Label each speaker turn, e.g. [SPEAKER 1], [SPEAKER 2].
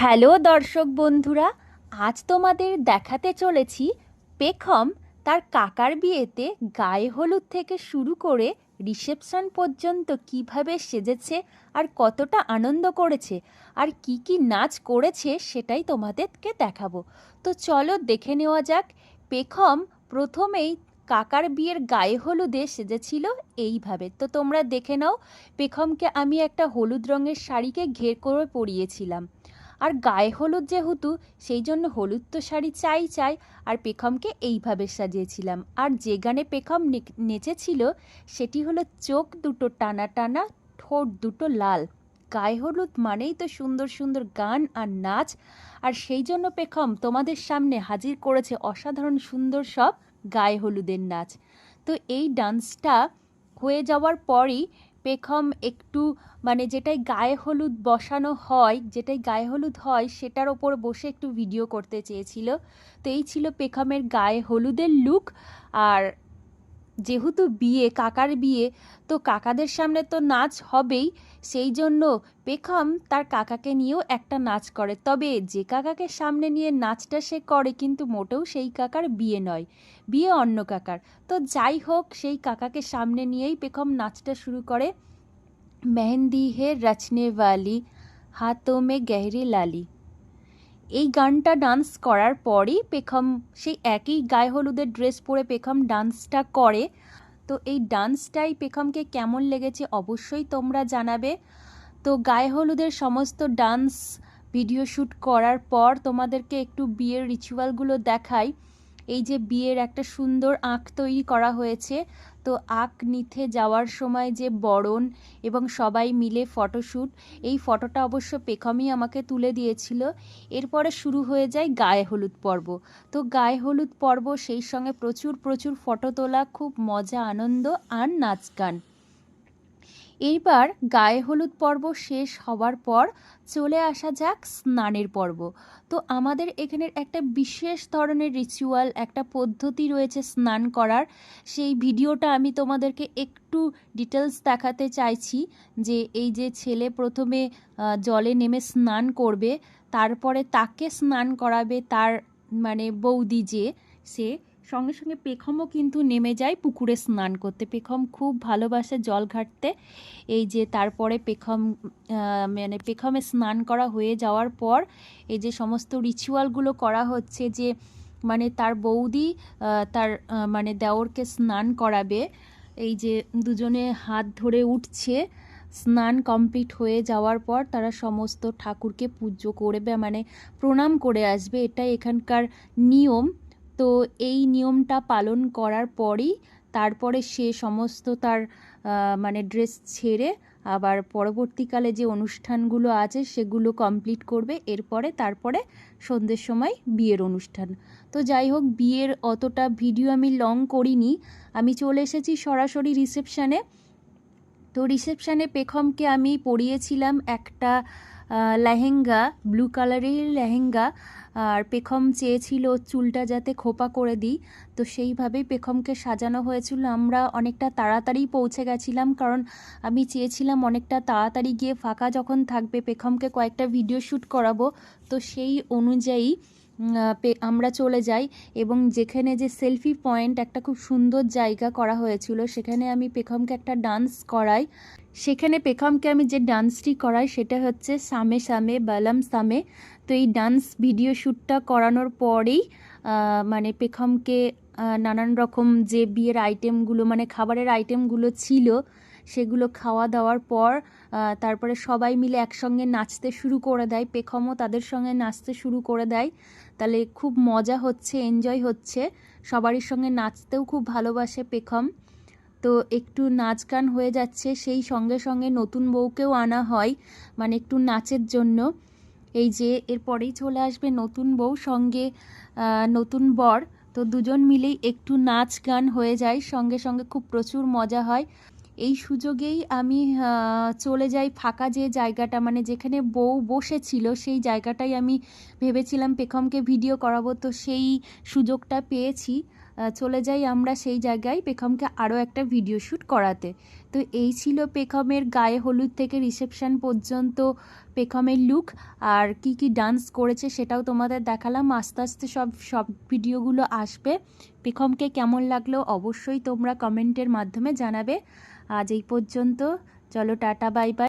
[SPEAKER 1] Hello দর্শক বন্ধুরা, আজ তোমাদের দেখাতে চলেছি পেখম তার কাকার বিয়েতে গায়ে হলুদ থেকে শুরু করে রিসেপশন পর্যন্ত কিভাবে সেজেছে আর কতটা আনন্দ করেছে আর কি কি নাচ করেছে সেটাই তোমাদেরকে দেখাবো। তো চলো দেখে নেওয়া যাক। পেখম প্রথমেই কাকার বিয়ের গায়ে হলুদে সেজেছিল এইভাবে। তো তোমরা দেখে নাও, পেখমকে আমি একটা হলুদ রঙের শাড়িকে ঘের করে পরিয়েছিলাম। আর গায়ে হলুদ যেহেতু, সেই জন্য হলুদ তো শাড়ি চাই চাই, আর পেখমকে এইভাবে সাজিয়েছিলাম। আর যে গানে পেখম নেচেছিল সেটি হলো চোখ দুটো টানা টানা, ঠোঁট দুটো লাল। গায়ে হলুদ মানেই তো সুন্দর সুন্দর গান আর নাচ, আর সেই জন্য পেখম তোমাদের সামনে হাজির করেছে অসাধারণ সুন্দর সব গায়ে হলুদের নাচ। তো এই ডান্সটা হয়ে যাওয়ার পরই পেখম একটু যেটাই গায়ে হলুদ বসানো হয়, যেটাই গায়ে হলুদ হয় সেটার ওপর বসে একটু ভিডিও করতে চেয়েছিল। তো এই ছিল পেখমের গায়ে হলুদের লুক। আর যেহেতু বিয়ে, কাকার বিয়ে, তো কাকাদের সামনে তো নাচ হবেই, সেই জন্য পেখম তার কাকাকে নিয়েও একটা নাচ করে। তবে যে কাকাকে সামনে নিয়ে নাচটা সে করে কিন্তু মোটেও সেই কাকার বিয়ে নয়, বিয়ে অন্য কাকার। তো যাই হোক, সেই কাকাকে সামনে নিয়েই পেখম নাচটা শুরু করে। মেহেন্দি হে রচনে ওয়ালি, হাতোঁ মে গহরি লালি। এই গানটা ডান্স করার পরই পেখম সেই একই গায়ে হলুদের ড্রেস পরে পেখম ডান্সটা করে। তো এই ডান্সটাই পেখমকে কেমন লেগেছে অবশ্যই তোমরা জানাবে। তো গায়ে হলুদের সমস্ত ডান্স ভিডিও শ্যুট করার পর তোমাদেরকে একটু বিয়ের রিচুয়ালগুলো দেখাই। এই যে বিয়ের একটা সুন্দর আঁক তৈরি করা হয়েছে, তো আঁক নিতে যাওয়ার সময় যে বরণ এবং সবাই মিলে ফটোশ্যুট, এই ফটোটা অবশ্য পেখমই আমাকে তুলে দিয়েছিল। এরপরে শুরু হয়ে যায় গায়ে হলুদ পর্ব। তো গায়ে হলুদ পর্ব, সেই সঙ্গে প্রচুর প্রচুর ফটো তোলা, খুব মজা আনন্দ আর নাচ গান। এইবার গায়ে হলুদ পর্ব শেষ হওয়ার পর চলে আসা যাক স্নানের পর্ব। তো আমাদের এখানের একটা বিশেষ ধরনের রিচুয়াল, একটা পদ্ধতি রয়েছে স্নান করার। সেই ভিডিওটা আমি তোমাদেরকে একটু ডিটেলস দেখাতে চাইছি। যে এই যে ছেলে প্রথমে জলে নেমে স্নান করবে, তারপরে তাকে স্নান করাবে তার বৌদি, যে সে সঙ্গে সঙ্গে পেখমও কিন্তু নেমে যায় পুকুরে স্নান করতে। পেখম খুব ভালোবাসে জল ঘাঁটতে। এই যে তারপরে পেখম পেখমে স্নান করা হয়ে যাওয়ার পর এই যে সমস্ত রিচুয়ালগুলো করা হচ্ছে, যে তার বৌদি তার দেওরকে স্নান করাবে। এই যে দুজনে হাত ধরে উঠছে, স্নান কমপ্লিট হয়ে যাওয়ার পর তারা সমস্ত ঠাকুরকে পুজো করবে, প্রণাম করে আসবে। এটাই এখানকার নিয়ম। তো এই নিয়মটা পালন করার পরই তারপরে সে সমস্ত তার ড্রেস ছেড়ে আবার পরবর্তীকালে যে অনুষ্ঠানগুলো আছে সেগুলো কমপ্লিট করবে। তারপরে সন্ধ্যের সময় বিয়ের অনুষ্ঠান। তো যাই হোক, বিয়ের অতটা ভিডিও আমি লং করিনি, আমি চলে এসেছি সরাসরি রিসেপশানে। তো রিসেপশানে পেখমকে আমি পরিয়েছিলাম একটা লেহেঙ্গা, ব্লু কালারের লেহেঙ্গা। আর পেখম চেয়েছিল চুলটা যাতে খোপা করে দিই, তো সেইভাবেই পেখমকে সাজানো হয়েছিল। আমরা অনেকটা তাড়াতাড়ি পৌঁছে গেছিলাম, কারণ আমি চেয়েছিলাম অনেকটা তাড়াতাড়ি গিয়ে ফাঁকা যখন থাকবে পেখমকে কয়েকটা ভিডিও শ্যুট করাবো। তো সেই অনুযায়ী আমরা চলে যাই, এবং যেখানে যে সেলফি পয়েন্ট, একটা খুব সুন্দর জায়গা করা হয়েছিল, সেখানে আমি পেখমকে একটা ডান্স করাই। সেখানে পেখমকে আমি যে ডান্সটি করাই সেটা হচ্ছে সামে সামে বালাম সামে। তো এই ডান্স ভিডিও শ্যুটটা করানোর পরেই পেখমকে নানান রকম যে বিয়ের আইটেমগুলো, খাবারের আইটেমগুলো ছিল, সেগুলো খাওয়া দাওয়ার পর তারপরে সবাই মিলে একসঙ্গে নাচতে শুরু করে দেয়। পেখমও তাদের সঙ্গে নাচতে শুরু করে দেয়। তাহলে খুব মজা হচ্ছে, এনজয় হচ্ছে, সবারই সঙ্গে নাচতেও খুব ভালোবাসে পেখম। তো একটু নাচ গান হয়ে যাচ্ছে, সেই সঙ্গে সঙ্গে নতুন বউকেও আনা হয় একটু নাচের জন্য। এই যে এরপরেই চলে আসবে নতুন বউ, সঙ্গে নতুন বর। তো দুজন মিলেই একটু নাচ গান হয়ে যায়, সঙ্গে সঙ্গে খুব প্রচুর মজা হয়। এই সুযোগেই আমি চলে যাই ফাঁকা যে জায়গাটা, যেখানে বউ বসেছিল সেই জায়গাটাই আমি ভেবেছিলাম পেখমকে ভিডিও করাবো। তো সেই সুযোগটা পেয়েছি, চলে যাই আমরা সেই জায়গায় পেখমকে আরও একটা ভিডিও শ্যুট করাতে। তো এই ছিল পেখমের গায়ে হলুদ থেকে রিসেপশন পর্যন্ত পেখমের লুক। আর কি কি ডান্স করেছে সেটাও তোমাদের দেখালাম। আস্তে আস্তে সব ভিডিওগুলো আসবে। পেখমকে কেমন লাগলো অবশ্যই তোমরা কমেন্টের মাধ্যমে জানাবে। আজ এই পর্যন্ত, চলো টাটা বাই বাই।